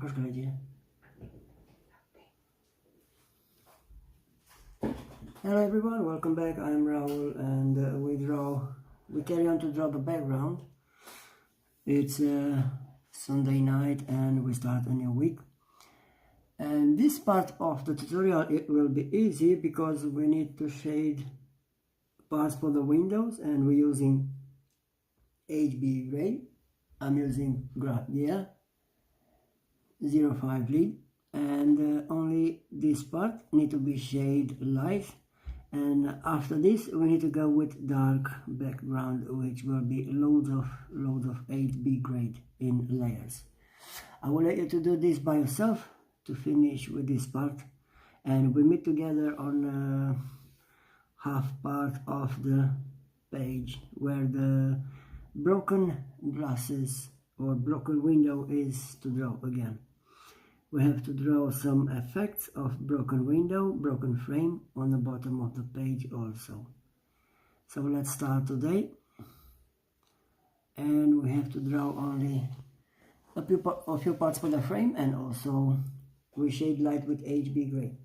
Hello everyone, welcome back. I'm Raul, and we carry on to draw the background. It's Sunday night and we start a new week. And this part of the tutorial, it will be easy because we need to shade parts for the windows, and we're using HB gray. I'm using Graphite 05 lead, and only this part need to be shade light, and after this we need to go with dark background, which will be loads of HB grade in layers. I will let you to do this by yourself to finish with this part, and we meet together on half part of the page where the broken glasses or broken window is to draw again. We have to draw some effects of broken window, broken frame on the bottom of the page also. So let's start today, and we have to draw only a few parts for the frame, and also we shade light with HB gray.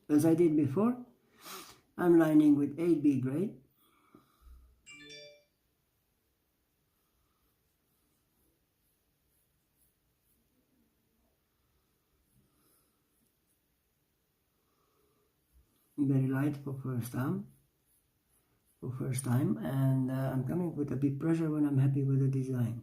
As I did before, I'm lining with HB gray. Very light for first time, and I'm coming with a bit pressure when I'm happy with the design.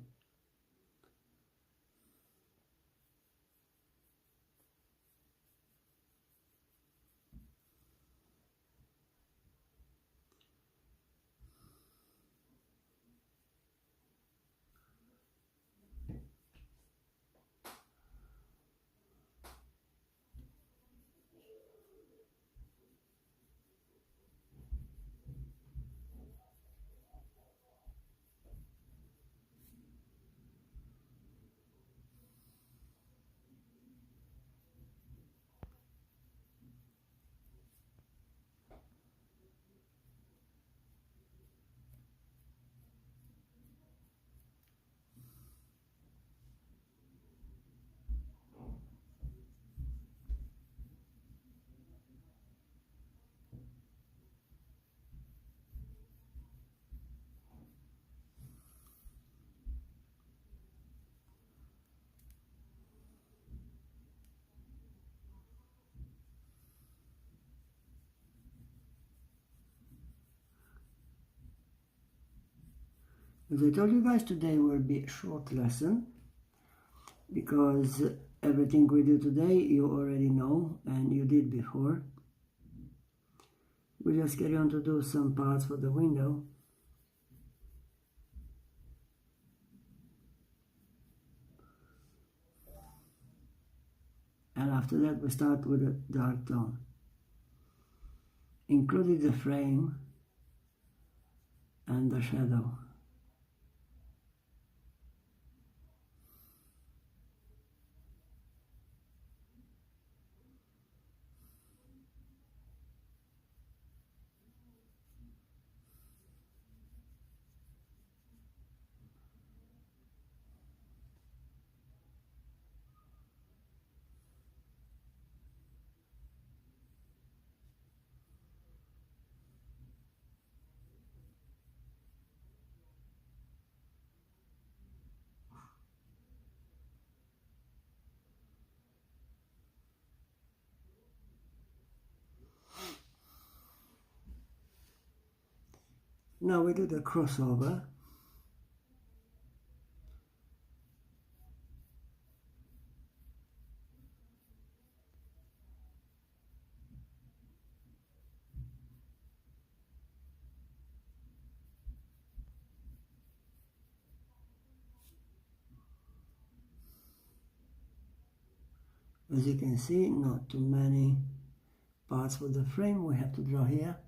As I told you guys, today will be a short lesson because everything we do today you already know and you did before. We just carry on to do some parts for the window. And after that we start with a dark tone, including the frame and the shadow. Now we do the crossover. As you can see, not too many parts for the frame we have to draw here.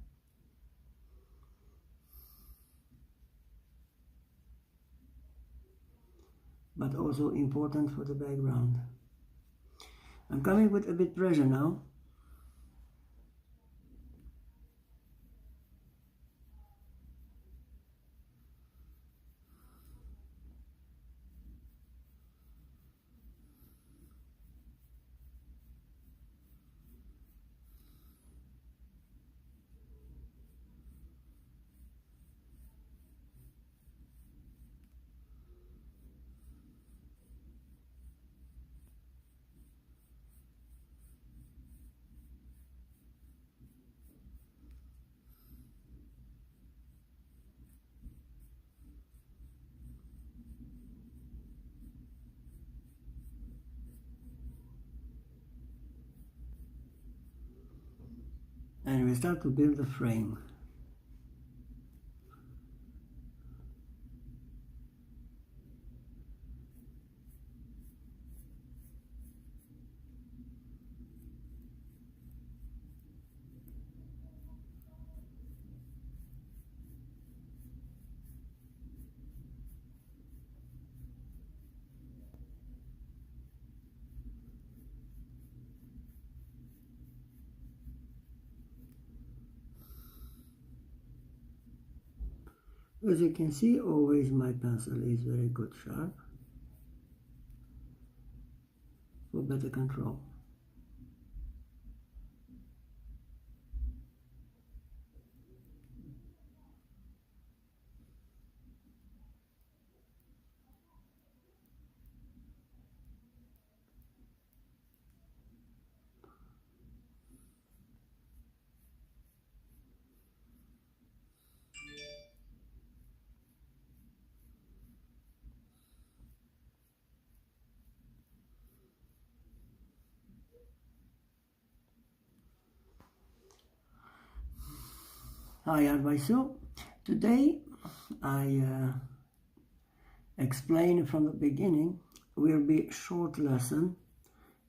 But also important for the background. I'm coming with a bit pressure now. and we start to build the frame. As you can see, always my pencil is very good sharp for better control. Hi Adviso. Today I explain from the beginning will be short lesson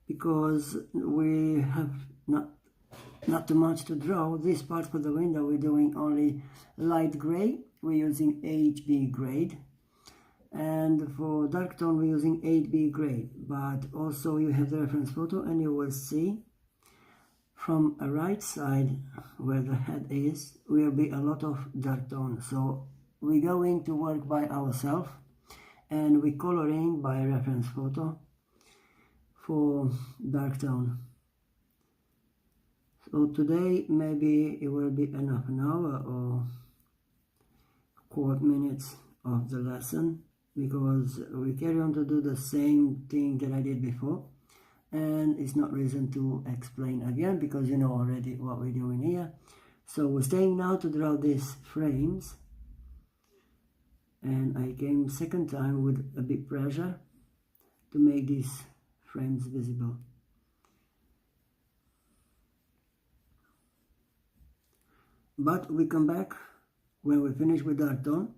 because we have not too much to draw. This part for the window we're doing only light gray. We're using HB grade, and for dark tone we're using 8B grade, but also you have the reference photo and you will see from a right side where the head is will be a lot of dark tone. So we're going to work by ourselves and we're coloring by reference photo for dark tone. So today maybe it will be enough an hour or quarter minutes of the lesson, because we carry on to do the same thing that I did before, and it's not reason to explain again because you know already what we're doing here. So we're staying now to draw these frames, and I came second time with a big pressure to make these frames visible. But we come back when we finish with dark tone.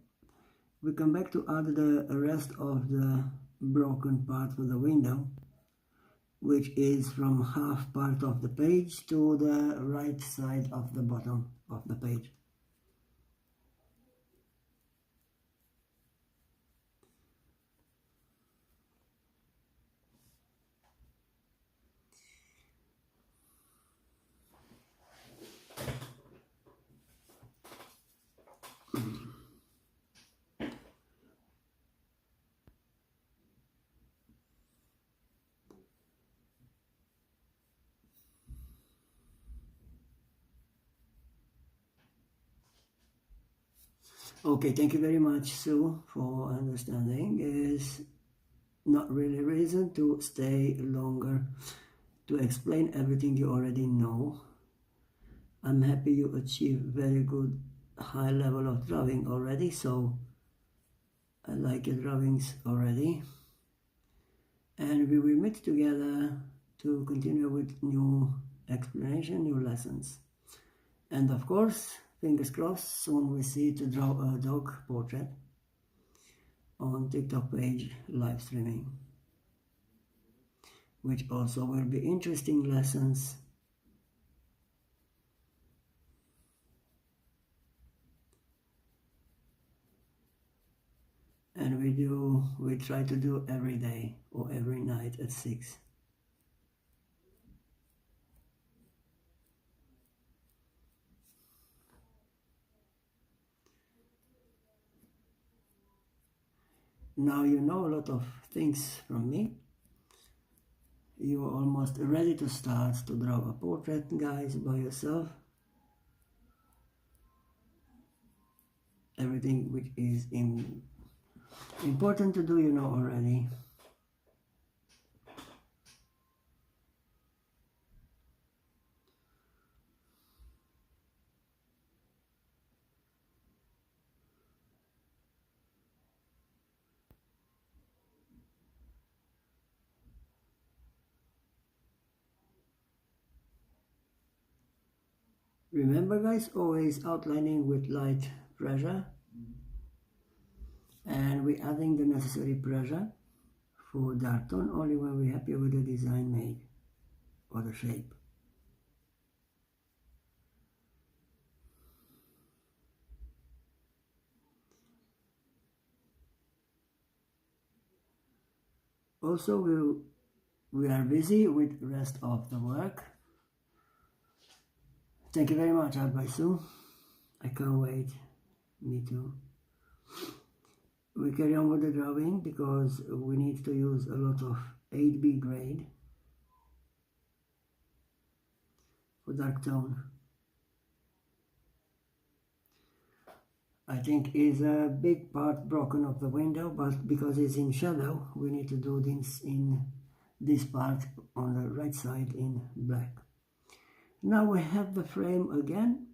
We come back to add the rest of the broken part for the window, which is from half part of the page to the right side of the bottom of the page. Okay, thank you very much, Sue, for understanding. Is not really reason to stay longer to explain everything you already know. I'm happy you achieved very good high level of drawing already, so I like your drawings already. And we will meet together to continue with new explanation, new lessons. And of course, fingers crossed, soon we see to draw a dog portrait on TikTok page live streaming, which also will be interesting lessons. And we try to do every day or every night at 6. Now you know a lot of things from me. You are almost ready to start to draw a portrait, guys, by yourself. Everything which is important to do, you know already. Remember guys, always outlining with light pressure, and we're adding the necessary pressure for dark tone only when we're happy with the design made or the shape. Also, we are busy with the rest of the work. Thank you very much, Albaisu. I can't wait. Me too. We carry on with the drawing because we need to use a lot of 8B grade for dark tone. I think is a big part broken of the window, but because it's in shadow, we need to do this in this part on the right side in black. Now we have the frame again,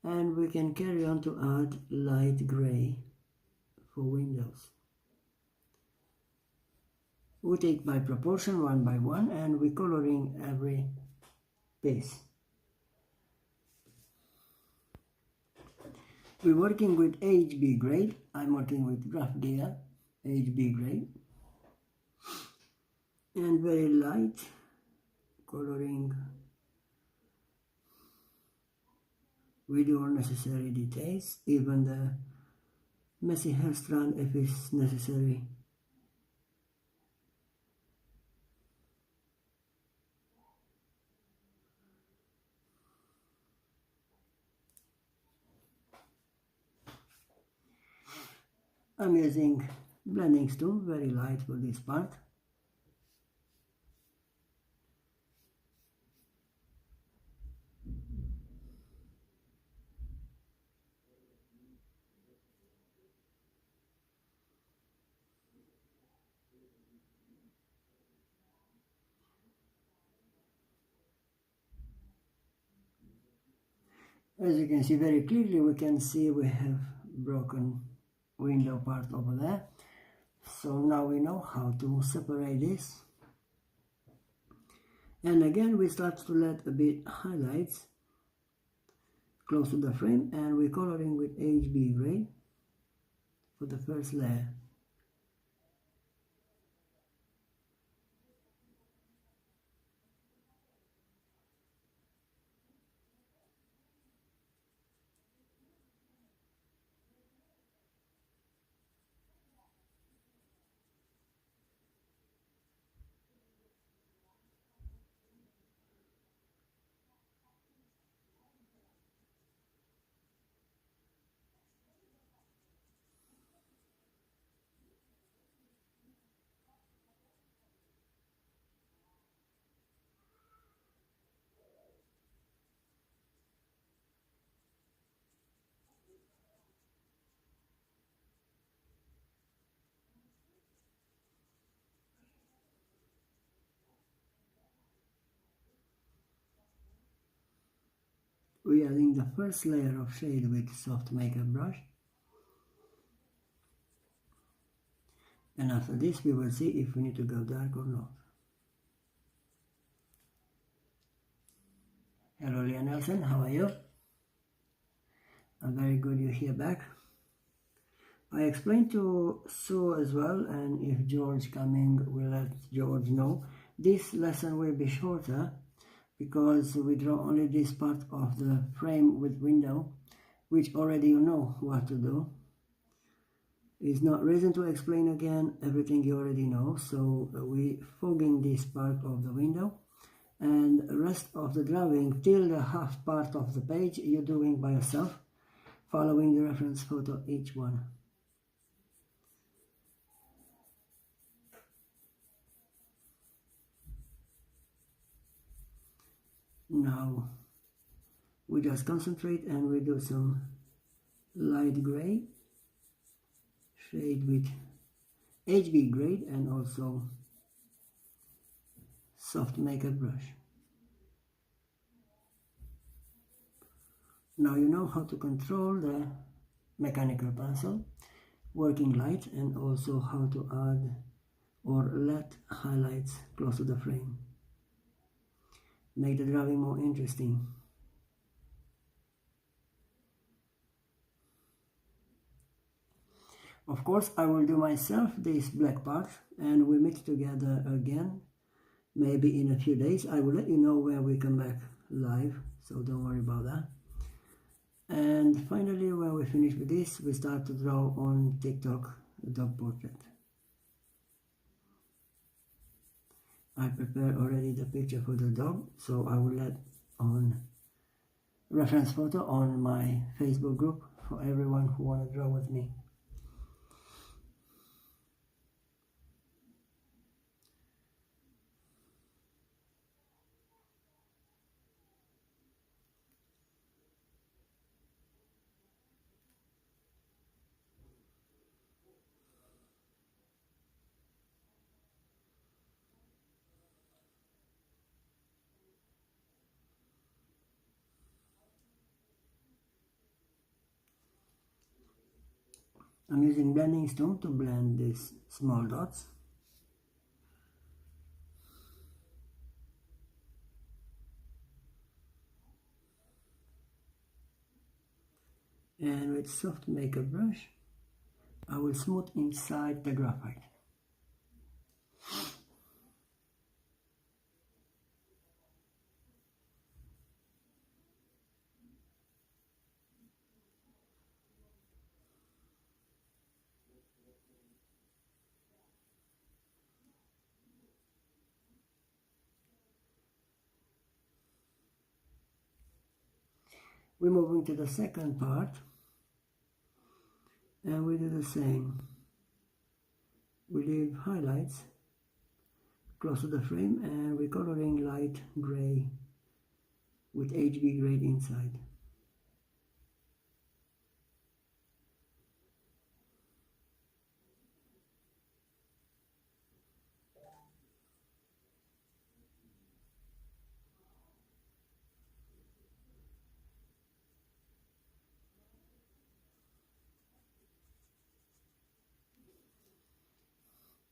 and we can carry on to add light gray for windows. We take by proportion one by one, and we're coloring every piece. We're working with HB grade. I'm working with Graphite HB grade, and very light coloring with all necessary details, even the messy hair strand if it's necessary. I'm using blending tool, very light for this part. As you can see very clearly, we can see we have broken window part over there. So now we know how to separate this. And again, we start to let a bit highlights close to the frame, and we're coloring with HB grade for the first layer. We're adding the first layer of shade with soft makeup brush, and after this we will see if we need to go dark or not. Hello Leah Nelson, how are you? I'm very good you're here back. I explained to Sue as well, and if George coming, we'll let George know. This lesson will be shorter because we draw only this part of the frame with window, which already you know what to do. It's not reason to explain again everything you already know. So we fogging this part of the window, and the rest of the drawing till the half part of the page you're doing by yourself, following the reference photo each one. Now we just concentrate and we do some light gray shade with HB grade and also soft makeup brush. Now you know how to control the mechanical pencil, working light, and also how to add or let highlights close to the frame. Make the drawing more interesting. Of course, I will do myself this black part, and we meet together again, maybe in a few days. I will let you know when we come back live, so don't worry about that. And finally, when we finish with this, we start to draw on TikTok a dog portrait. I prepared already the picture for the dog, so I will let on reference photo on my Facebook group for everyone who want to draw with me. I'm using blending stone to blend these small dots. And with soft makeup brush, I will smooth inside the graphite. We're moving to the second part, and we do the same. We leave highlights close to the frame, and we're coloring light gray with HB grade inside.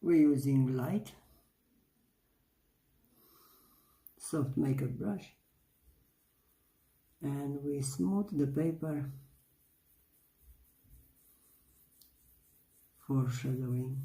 We're using light, soft makeup brush, and we smooth the paper for shadowing.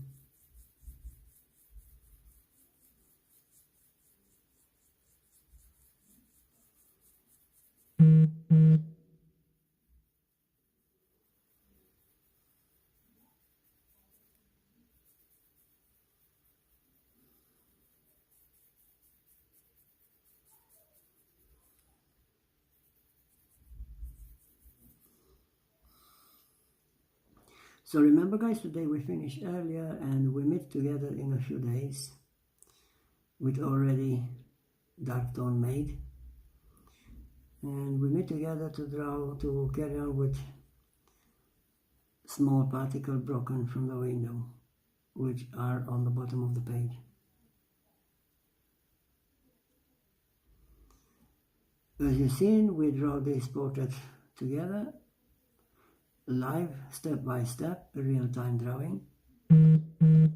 So remember guys, today we finished earlier and we meet together in a few days with already dark tone made. And we meet together to draw, to carry on with small particle broken from the window, which are on the bottom of the page. As you've seen, we draw this portrait together, live, step by step, real-time drawing. And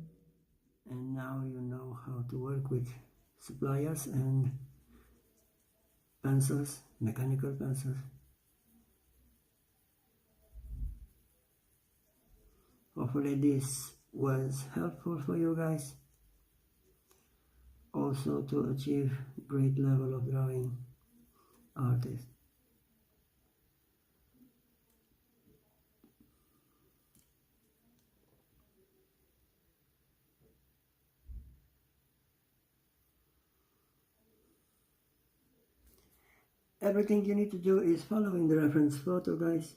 now you know how to work with suppliers and pencils, mechanical pencils. Hopefully this was helpful for you guys, also to achieve great level of drawing artist. Everything you need to do is following the reference photo, guys,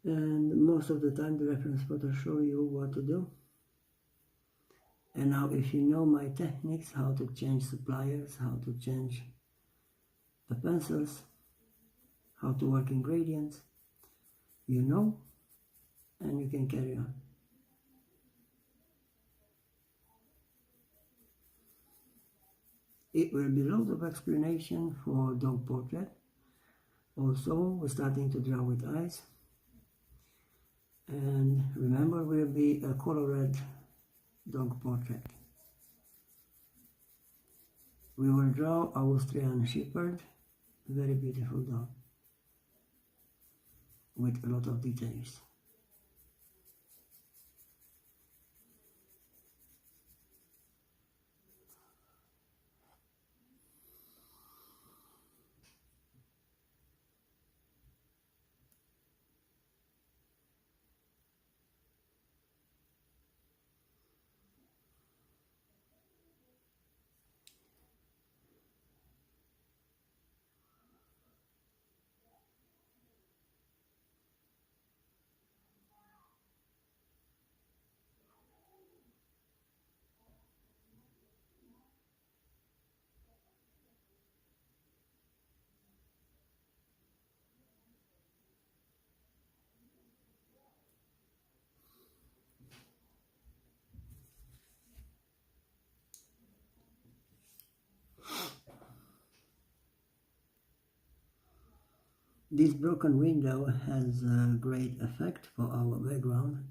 and most of the time the reference photo show you what to do. And now if you know my techniques, how to change suppliers, how to change the pencils, how to work in gradients, you know, and you can carry on. It will be loads of explanation for dog portrait. Also, we're starting to draw with eyes. And remember, will be a color red dog portrait. We will draw Austrian Shepherd, very beautiful dog, with a lot of details. This broken window has a great effect for our background.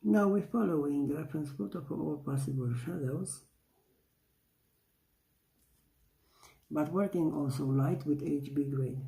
Now we're following the reference photo for all possible shadows, but working also light with HB grade.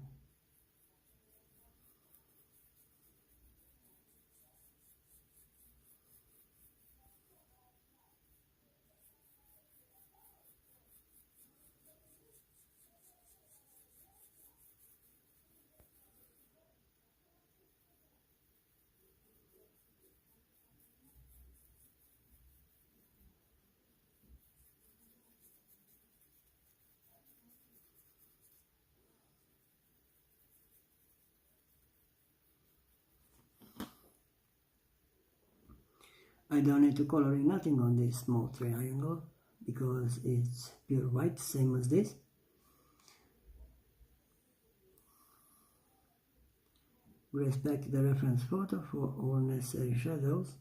I don't need to coloring nothing on this small triangle because it's pure white, same as this. Respect the reference photo for all necessary shadows.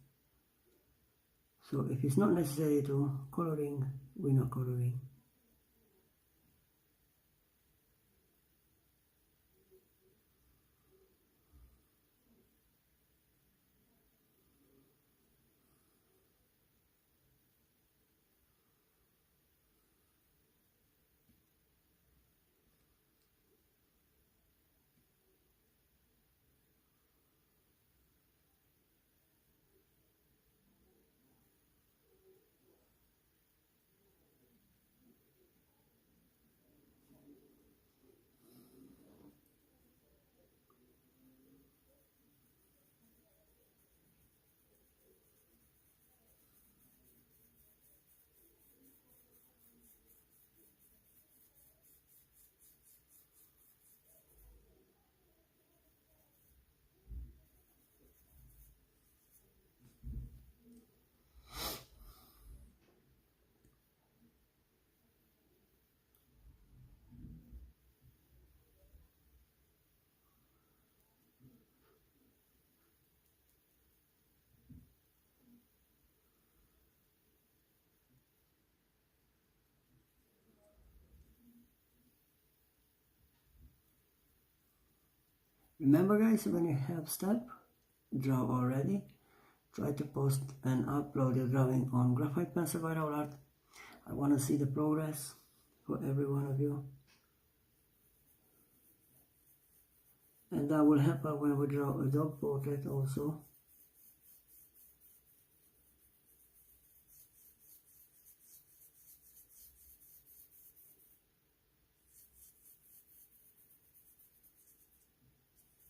So if it's not necessary to coloring, we're not coloring. Remember guys, when you have step, draw already, try to post and upload your drawing on Graphite Pencil by Roll Art. I want to see the progress for every one of you. And that will help us when we draw a dog portrait also.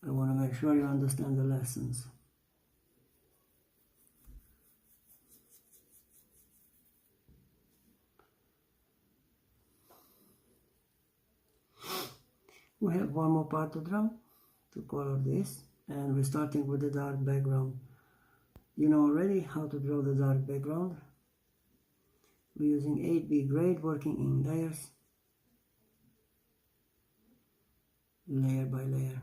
I want to make sure you understand the lessons. We have one more part to draw, to color this, and we're starting with the dark background. You know already how to draw the dark background. We're using 8B grade, working in layers, layer by layer.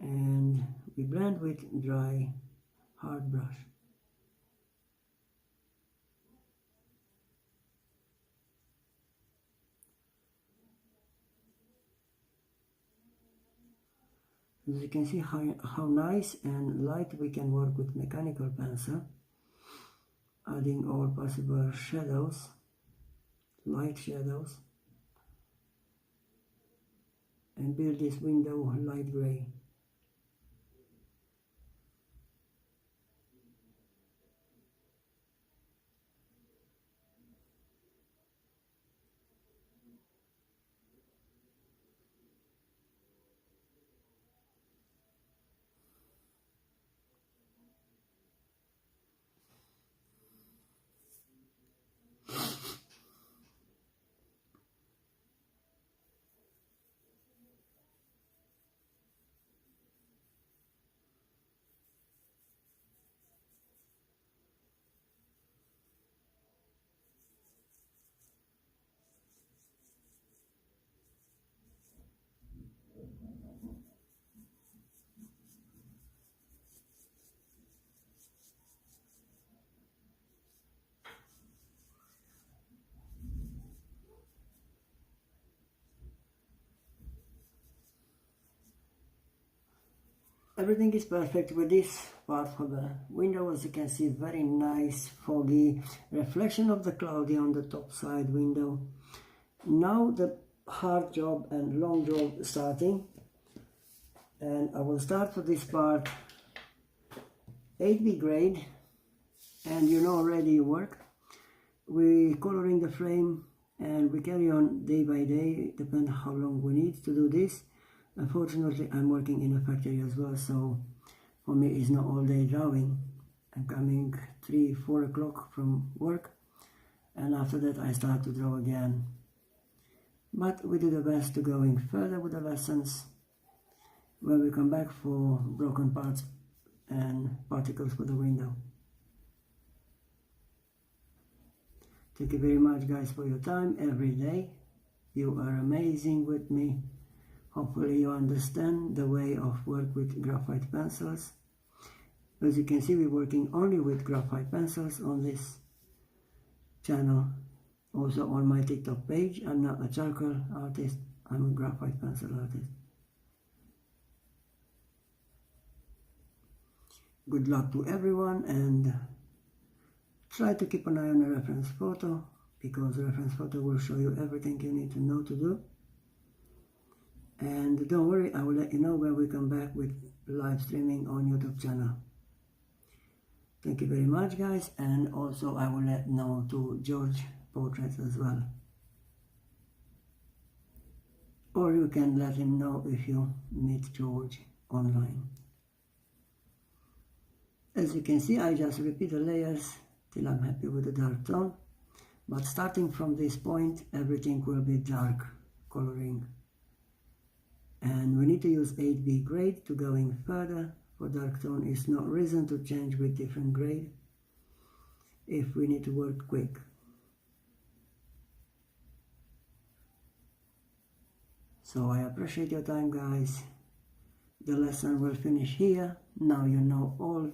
And we blend with dry hard brush. As you can see how nice and light we can work with mechanical pencil, adding all possible shadows, light shadows, and build this window light gray. everything is perfect with this part for the window. As you can see, very nice foggy reflection of the cloudy on the top side window. Now the hard job and long job starting, and I will start for this part 8B grade, and you know already your work. We coloring the frame and we carry on day by day, depending how long we need to do this. Unfortunately, I'm working in a factory as well, so for me it's not all day drawing. I'm coming 3-4 o'clock from work, and after that I start to draw again. But we do the best to going further with the lessons when we come back for broken parts and particles for the window. Thank you very much, guys, for your time every day. You are amazing with me. Hopefully you understand the way of work with graphite pencils. As you can see, we're working only with graphite pencils on this channel. Also on my TikTok page, I'm not a charcoal artist, I'm a graphite pencil artist. Good luck to everyone, and try to keep an eye on a reference photo, because a reference photo will show you everything you need to know to do. And don't worry, I will let you know when we come back with live streaming on YouTube channel. Thank you very much, guys, and also I will let know to George portraits as well. Or you can let him know if you meet George online. As you can see, I just repeat the layers till I'm happy with the dark tone. But starting from this point, everything will be dark coloring. And we need to use 8B grade to going further. For dark tone, is no reason to change with different grade if we need to work quick. So I appreciate your time, guys. The lesson will finish here. Now you know all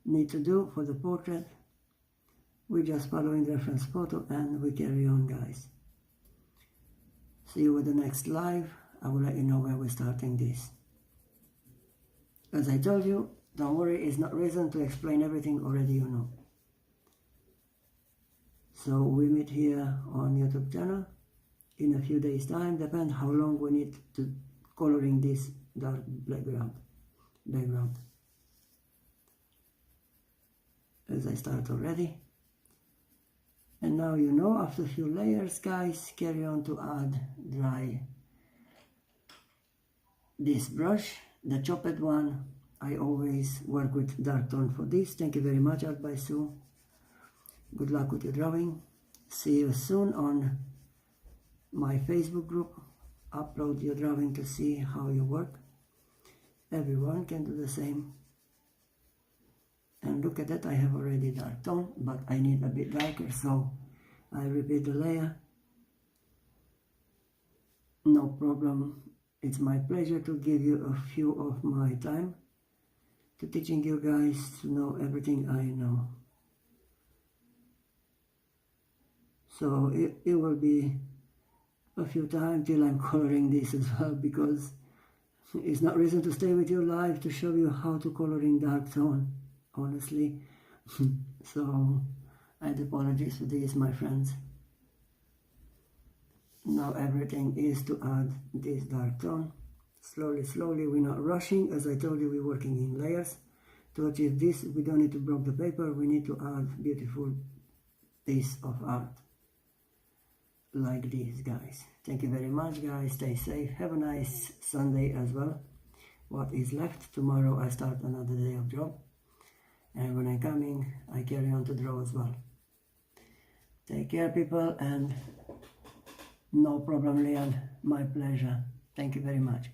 need to do for the portrait. We're just following the reference photo and we carry on, guys. See you with the next live. I will let you know when we're starting this. As I told you, don't worry, it's not reason to explain everything already you know. So we meet here on YouTube channel in a few days time, depends how long we need to coloring this dark background. As I start already. And now you know, after a few layers, guys, carry on to add dry this brush, the chopped one. I always work with dark tone for this. Thank you very much, Art by Sue. Good luck with your drawing. See you soon on my Facebook group. Upload your drawing to see how you work. Everyone can do the same. And look at that, I have already dark tone, but I need a bit darker, so I repeat the layer. No problem. It's my pleasure to give you a few of my time to teaching you guys to know everything I know. So it will be a few times till I'm coloring this as well, because it's not reason to stay with you live to show you how to coloring dark tone, honestly. So I apologize for this, my friends. Now everything is to add this dark tone. Slowly, we're not rushing. As I told you, we're working in layers. To achieve this, we don't need to break the paper, we need to add beautiful piece of art. Like this, guys. Thank you very much, guys. Stay safe. Have a nice Sunday as well. What is left? Tomorrow I start another day of job. And when I'm coming, I carry on to draw as well. Take care, people, and no problem, Leon. My pleasure. Thank you very much.